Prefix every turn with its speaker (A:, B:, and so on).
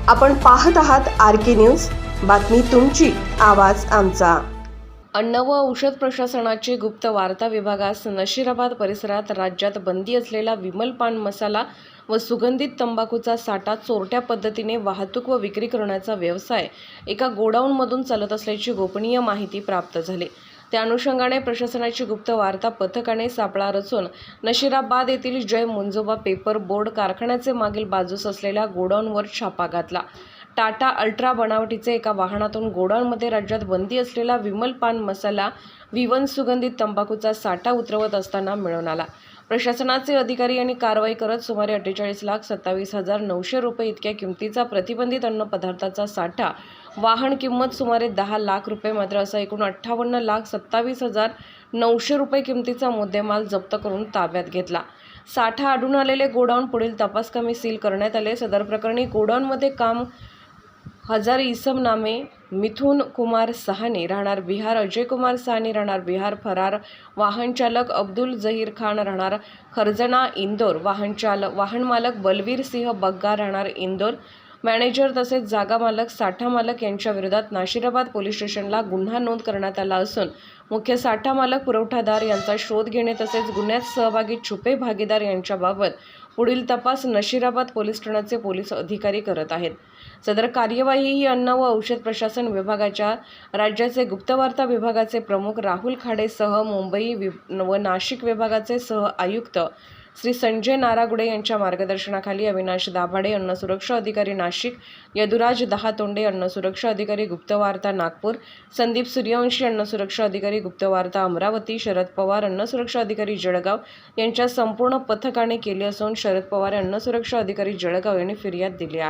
A: आपण पाहत आहात आर.के. न्यूज. बातमी तुमची, आवाज आमचा.
B: अन्न व औषध प्रशासनाचे गुप्त वार्ता विभागास नशिराबाद परिसरात राज्यात बंदी असलेला विमल पान मसाला व सुगंधित तंबाखूचा साठा चोरट्या पद्धतीने वाहतूक व विक्री करण्याचा व्यवसाय एका गोडाऊनमधून चालत असल्याची गोपनीय माहिती प्राप्त झाली. त्या अनुषंगाने प्रशासनाची गुप्त वार्ता पथकाने सापळा रचून नशिराबाद येथील जय मुंजोबा पेपर बोर्ड कारखान्याचे मागील बाजूस असलेल्या गोडाऊनवर छापा घातला. टाटा अल्ट्रा बनावटीचे एका वाहनातून गोडाऊनमध्ये राज्यात बंदी असलेला विमल पान मसाला V1 सुगंधित तंबाखूचा साठा उतरवत असताना मिळून आला. प्रशासनाचे अधिकारी यांनी कारवाई करत सुमारे 48,27,900 रुपये इतक्या किमतीचा प्रतिबंधित अन्न पदार्थाचा साठा, वाहन किंमत सुमारे 10 लाख रुपये, मात्र असा एकूण 58,27,900 रुपये किमतीचा मुद्देमाल जप्त करून ताब्यात घेतला. साठा आढळून आलेले गोडाऊन पुढील तपासकामी सील करण्यात आले. सदर प्रकरणी गोडाऊनमध्ये काम हजार इसम नामे मिथुन कुमार सहानी राहणार बिहार, अजय कुमार सहानी राहणार बिहार फरार, वाहन चालक अब्दुल जहीर खान राहणार खरजना इंदोर, वाहन मालक बलवीर सिंह बग्गा राहणार इंदोर, मॅनेजर तसेच जागा मालक, साठा मालक यांच्या विरोधात नाशिराबाद पोलीस स्टेशनला गुन्हा नोंद करण्यात आला असून मुख्य साठा मालक पुरवठादार यांचा शोध घेणे तसेच गुन्ह्यात सहभागी छुपे भागीदार यांच्याबाबत पुढील तपास नशिराबाद पोलीस ठाण्याचे पोलीस अधिकारी करत आहेत. सदर कार्यवाही ही अन्न व औषध प्रशासन विभागाच्या राज्याचे गुप्तवार्ता विभागाचे प्रमुख राहुल खाडेसह मुंबई व नाशिक विभागाचे सह आयुक्त श्री संजय नारागुडे यांच्या मार्गदर्शनाखाली अविनाश दाभाडे, अन्न सुरक्षा अधिकारी नाशिक, यदुराज दहातोंडे, अन्न सुरक्षा अधिकारी गुप्तवार्ता नागपूर, संदीप सूर्यवंशी, अन्न सुरक्षा अधिकारी गुप्तवार्ता अमरावती, शरद पवार, अन्न सुरक्षा अधिकारी जळगाव यांच्या संपूर्ण पथकाने केले असून शरद पवार, अन्न सुरक्षा अधिकारी जळगाव यांनी फिर्याद दिली आहे.